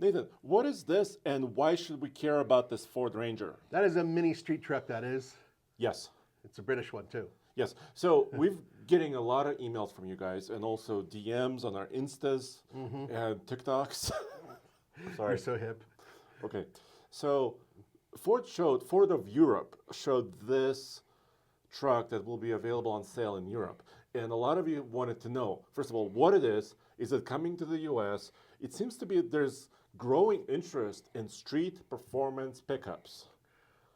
Nathan, what is this and why should we care about this Ford Ranger? That is a mini street truck, that is. Yes. It's a British one, too. Yes. So we've getting a lot of emails from you guys and also DMs on our Instas and TikToks. Sorry. You're so hip. Okay. So Ford of Europe showed this truck that will be available on sale in Europe. And a lot of you wanted to know, first of all, what it is it coming to the US? It seems to be there's growing interest in street performance pickups.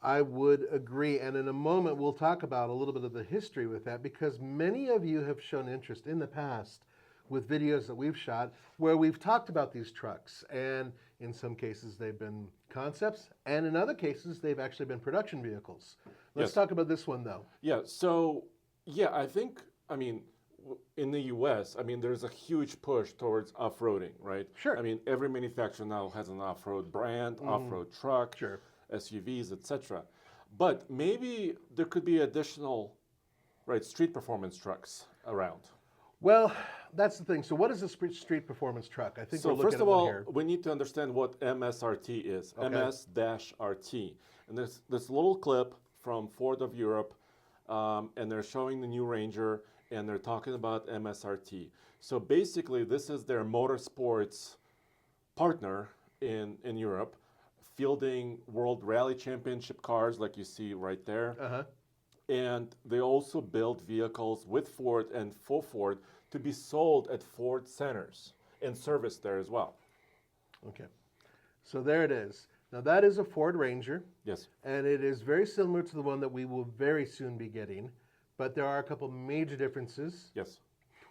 I would agree. And in a moment, we'll talk about a little bit of the history with that because many of you have shown interest in the past with videos that we've shot where we've talked about these trucks. And in some cases, they've been concepts. And in other cases, they've actually been production vehicles. Let's talk about this one, though. Yeah. So, I think, in the US, there's a huge push towards off-roading, right? Sure. Every manufacturer now has an off-road brand, off-road truck, sure. SUVs, etc. But maybe there could be additional, street performance trucks around. Well, that's the thing. So what is a street performance truck? I think so we're looking first of all, here. We need to understand what MSRT is. Okay. MS-RT. And there's this little clip from Ford of Europe, and they're showing the new Ranger, and they're talking about MSRT. So basically, this is their motorsports partner in Europe, fielding World Rally Championship cars like you see right there. And they also build vehicles with Ford and for Ford to be sold at Ford centers and serviced there as well. Okay. So there it is. Now that is a Ford Ranger. Yes. And it is very similar to the one that we will very soon be getting. But there are a couple major differences. Yes.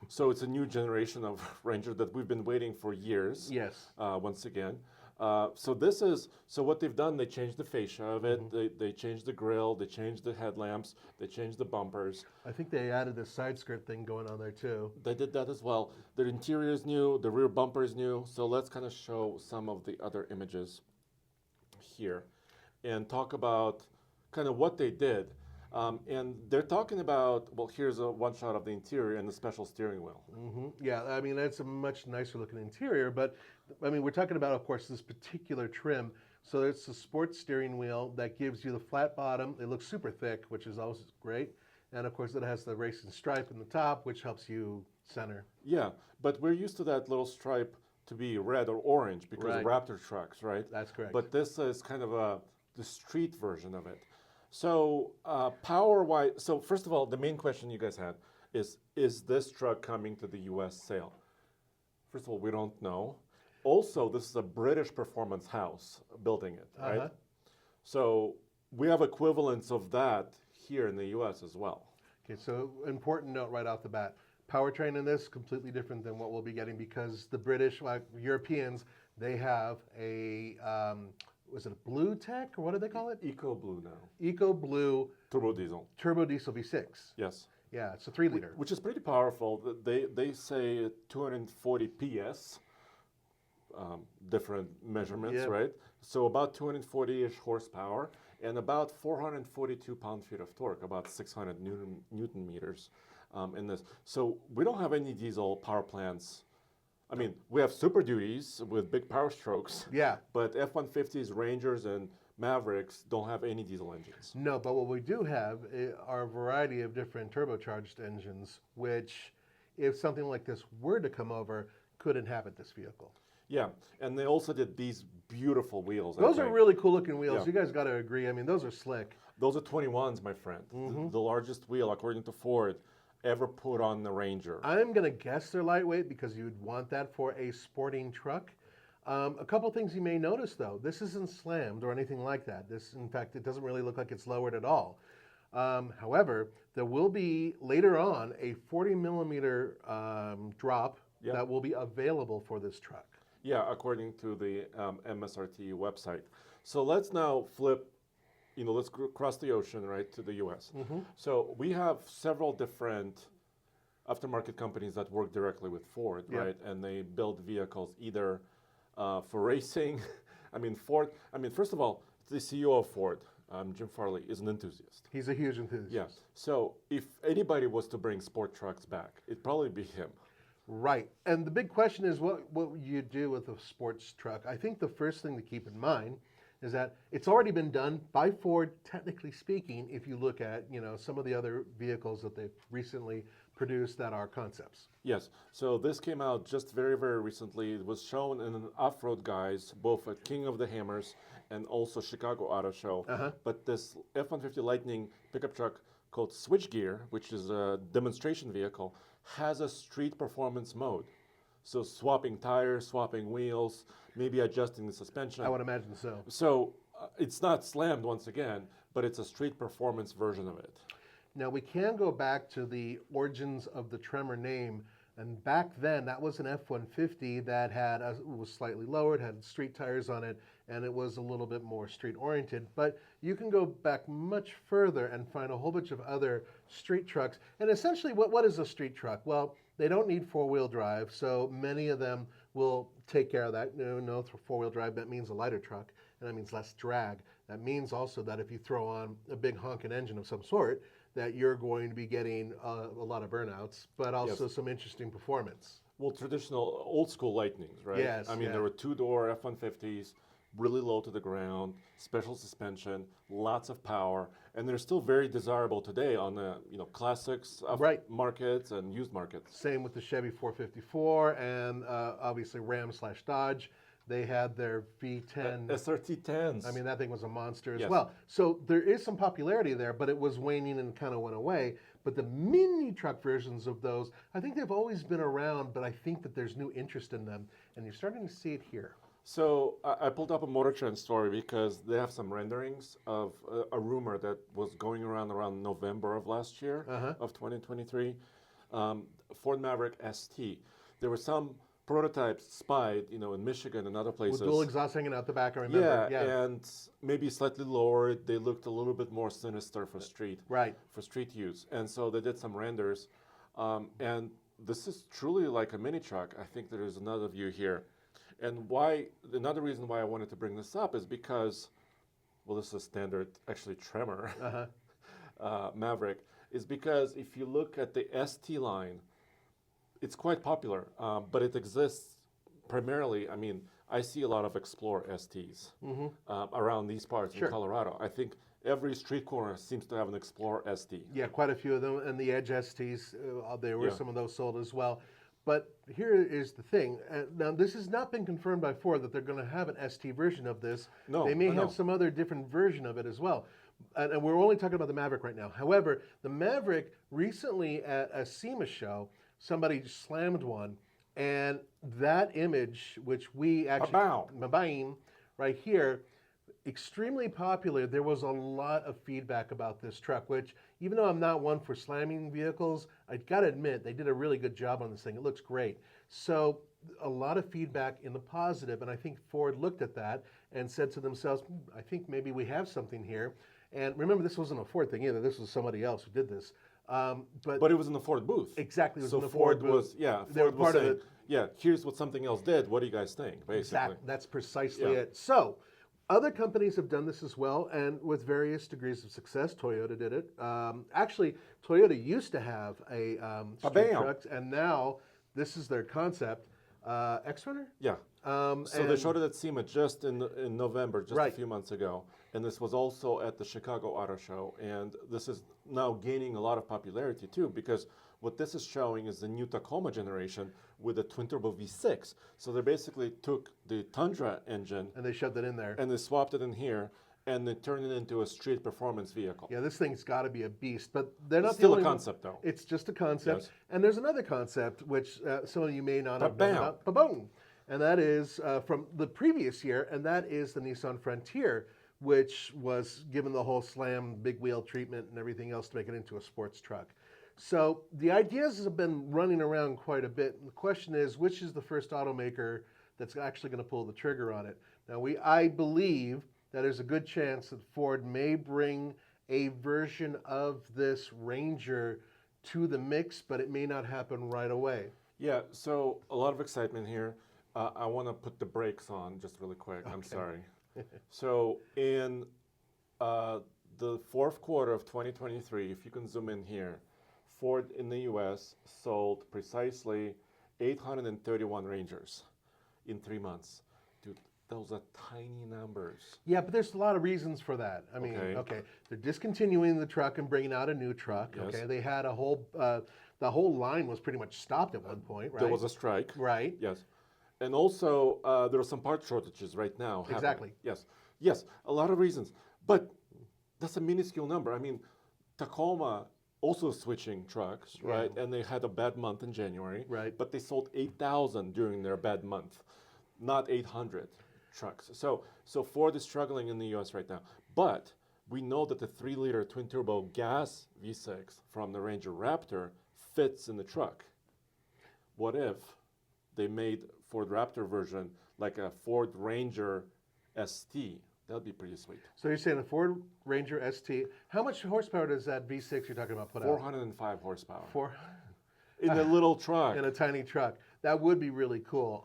So it's a new generation of Ranger that we've been waiting for years. Yes. Once again. So what they've done, they changed the fascia of it, they changed the grille, they changed the headlamps, they changed the bumpers. I think they added this side skirt thing going on there too. They did that as well. The interior is new, the rear bumper is new. So let's kind of show some of the other images here and talk about kind of what they did. And they're talking about, well, here's one shot of the interior and the special steering wheel. Yeah, that's a much nicer looking interior, but we're talking about, of course, this particular trim. So it's a sports steering wheel that gives you the flat bottom. It looks super thick, which is always great. And of course, it has the racing stripe in the top, which helps you center. Yeah, but we're used to that little stripe to be red or orange because of Raptor trucks, right? That's correct. But this is kind of the street version of it. So power-wise, so first of all, the main question you guys had is this truck coming to the US sale? First of all, we don't know. Also, this is a British performance house building it, right? So we have equivalents of that here in the US as well. Okay, so important note right off the bat. Powertrain in this, completely different than what we'll be getting because the British, like Europeans, they have a, was it a Blue Tech or what do they call it? Eco Blue now. Eco Blue. Turbo diesel. Turbo diesel V6. Yes. Yeah, it's a 3-liter. Which is pretty powerful. They say 240 PS, different measurements, right? So about 240-ish horsepower and about 442 pound-feet of torque, about 600 Newton meters in this. So we don't have any diesel power plants. We have Super Duties with big power strokes. Yeah. But F-150s, Rangers, and Mavericks don't have any diesel engines. No, but what we do have are a variety of different turbocharged engines, which, if something like this were to come over, could inhabit this vehicle. Yeah, and they also did these beautiful wheels. Those are really cool looking wheels. Yeah. You guys got to agree. Those are slick. Those are 21s, my friend. The largest wheel, according to Ford, ever put on the Ranger. I'm going to guess they're lightweight because you'd want that for a sporting truck. A couple things you may notice, though. This isn't slammed or anything like that. In fact, it doesn't really look like it's lowered at all. However, there will be, later on, a 40-millimeter drop that will be available for this truck. Yeah, according to the MSRT website. So let's now flip, let's cross the ocean, right, to the US. So we have several different aftermarket companies that work directly with Ford, right? And they build vehicles either for racing. Ford, first of all, the CEO of Ford, Jim Farley, is an enthusiast. He's a huge enthusiast. Yeah. So if anybody was to bring sport trucks back, it'd probably be him. Right. And the big question is what you do with a sports truck. I think the first thing to keep in mind is that it's already been done by Ford, technically speaking, if you look at, some of the other vehicles that they've recently produced that are concepts. Yes, so this came out just very, very recently. It was shown in an off-road guys, both at King of the Hammers and also Chicago Auto Show. Uh-huh. But this F-150 Lightning pickup truck called Switchgear, which is a demonstration vehicle, has a street performance mode. So swapping tires, swapping wheels, maybe adjusting the suspension. I would imagine so. So it's not slammed once again, but it's a street performance version of it. Now, we can go back to the origins of the Tremor name. And back then, that was an F-150 that was slightly lowered, had street tires on it, and it was a little bit more street-oriented. But you can go back much further and find a whole bunch of other street trucks. And essentially, what is a street truck? Well, they don't need four-wheel drive, so many of them will take care of that. No, four-wheel drive, that means a lighter truck, and that means less drag. That means also that if you throw on a big honking engine of some sort, that you're going to be getting a lot of burnouts, but also some interesting performance. Well, traditional old school Lightnings, right? Yes. I mean, there were two-door F-150s, really low to the ground, special suspension, lots of power, and they're still very desirable today on the classics markets and used markets. Same with the Chevy 454 and obviously Ram/Dodge. They had their V10. SRT 10s. I mean, that thing was a monster as Yes. well. So there is some popularity there, but it was waning and kind of went away. But the mini truck versions of those, I think they've always been around, but I think that there's new interest in them, and you're starting to see it here. So I pulled up a Motor Trend story because they have some renderings of a rumor that was going around November of last year, of 2023, Ford Maverick ST. There were some prototypes spied, in Michigan and other places. With dual exhaust hanging out the back, I remember. Yeah, and maybe slightly lower. They looked a little bit more sinister for street use. And so they did some renders. And this is truly like a mini truck. I think there is another view here. And another reason why I wanted to bring this up is because, well, this is a standard, actually, Tremor Maverick, is because if you look at the ST line, it's quite popular, but it exists primarily. I mean, I see a lot of Explorer STs around these parts in Colorado. I think every street corner seems to have an Explorer ST. Yeah, quite a few of them, and the Edge STs, there were some of those sold as well. But here is the thing. Now, this has not been confirmed by Ford that they're going to have an ST version of this. No, they may have some other different version of it as well. And we're only talking about the Maverick right now. However, the Maverick recently at a SEMA show, somebody slammed one, and that image, which we actually, right here, extremely popular. There was a lot of feedback about this truck, which, even though I'm not one for slamming vehicles, I gotta admit, they did a really good job on this thing. It looks great. So a lot of feedback in the positive, and I think Ford looked at that and said to themselves, I think maybe we have something here. And remember, this wasn't a Ford thing either. This was somebody else who did this. But it was in the Ford booth. Exactly, it was in the Ford booth. Ford They were was part of saying, it. yeah, here's what something else did. What do you guys think, basically? Exactly. That's precisely it. So other companies have done this as well, and with various degrees of success. Toyota did it. Actually, Toyota used to have a street truck, and now this is their concept. X-Runner? Yeah. So they showed it at SEMA just in November, just a few months ago. And this was also at the Chicago Auto Show. And this is now gaining a lot of popularity too, because what this is showing is the new Tacoma generation with a twin-turbo V6. So they basically took the Tundra engine and they shoved it in there. And they swapped it in here, and they turned it into a street performance vehicle. Yeah, this thing's got to be a beast, but they're not still a concept, though. It's just a concept. Yes. And there's another concept which some of you may not have known about. Ba-boom. And that is from the previous year, and that is the Nissan Frontier, which was given the whole slam, big wheel treatment and everything else to make it into a sports truck. So the ideas have been running around quite a bit. And the question is, which is the first automaker that's actually going to pull the trigger on it? Now, I believe that there's a good chance that Ford may bring a version of this Ranger to the mix, but it may not happen right away. Yeah, so a lot of excitement here. I want to put the brakes on just really quick. Okay. I'm sorry. So in the fourth quarter of 2023, if you can zoom in here, Ford in the U.S. sold precisely 831 Rangers in 3 months. Dude, those are tiny numbers. Yeah, but there's a lot of reasons for that. I mean, Okay. they're discontinuing the truck and bringing out a new truck. Yes. Okay, they had the whole line was pretty much stopped at one point, right? There was a strike. Right. Yes. And also, there are some part shortages right now happening. Exactly. Yes. Yes, a lot of reasons. But that's a minuscule number. I mean, Tacoma also switching trucks, right? And they had a bad month in January. Right. But they sold 8,000 during their bad month, not 800 trucks. So Ford is struggling in the U.S. right now. But we know that the 3-liter twin-turbo gas V6 from the Ranger Raptor fits in the truck. What if they made Ford Raptor version like a Ford Ranger ST? That'd be pretty sweet. So you're saying the Ford Ranger ST, how much horsepower does that V6 you're talking about put out? 405 horsepower. In In a little truck. a tiny truck. That would be really cool.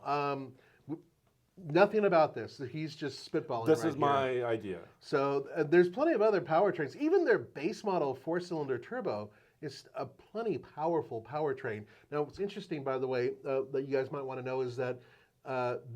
Nothing about this. He's just spitballing. This right is here. my idea. So there's plenty of other powertrains. Even their base model 4-cylinder turbo is a plenty powerful powertrain. Now, what's interesting, by the way, that you guys might want to know is that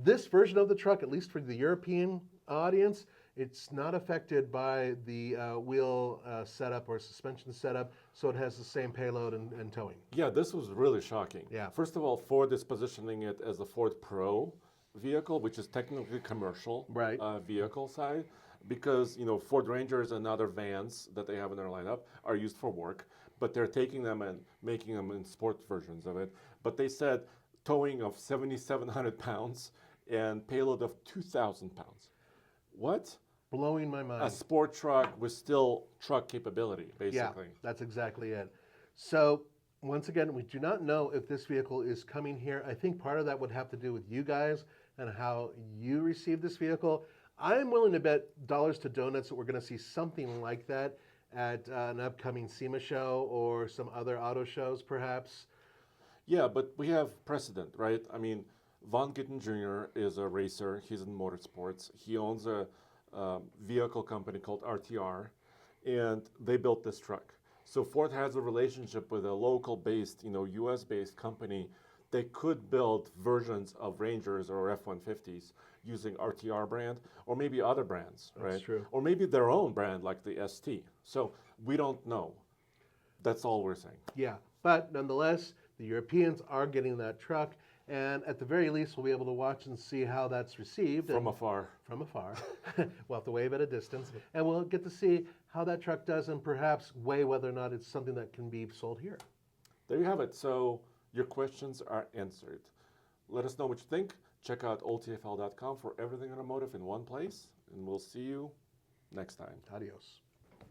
this version of the truck, at least for the European audience, it's not affected by the wheel setup or suspension setup, so it has the same payload and towing. Yeah, this was really shocking. Yeah. First of all, Ford is positioning it as a Ford Pro vehicle, which is technically commercial Right. Vehicle side, because Ford Rangers and other vans that they have in their lineup are used for work, but they're taking them and making them in sport versions of it. But they said towing of 7,700 pounds and payload of 2,000 pounds. What? Blowing my mind. A sport truck with still truck capability, basically. Yeah, that's exactly it. So once again, we do not know if this vehicle is coming here. I think part of that would have to do with you guys and how you receive this vehicle. I'm willing to bet dollars to donuts that we're going to see something like that at an upcoming SEMA show or some other auto shows, perhaps. Yeah, but we have precedent, right? I mean, Von Gittin Jr. is a racer. He's in motorsports. He owns a vehicle company called RTR, and they built this truck. So Ford has a relationship with a local-based, U.S.-based company. They could build versions of Rangers or F-150s using RTR brand, or maybe other brands, right? That's true. Or maybe their own brand, like the ST. So we don't know. That's all we're saying. Yeah, but nonetheless, the Europeans are getting that truck, and at the very least, we'll be able to watch and see how that's received. From afar. From afar. We'll have to wave at a distance, and we'll get to see how that truck does and perhaps weigh whether or not it's something that can be sold here. There you have it. So your questions are answered. Let us know what you think. Check out oldtfl.com for everything automotive in one place, and we'll see you next time. Adios.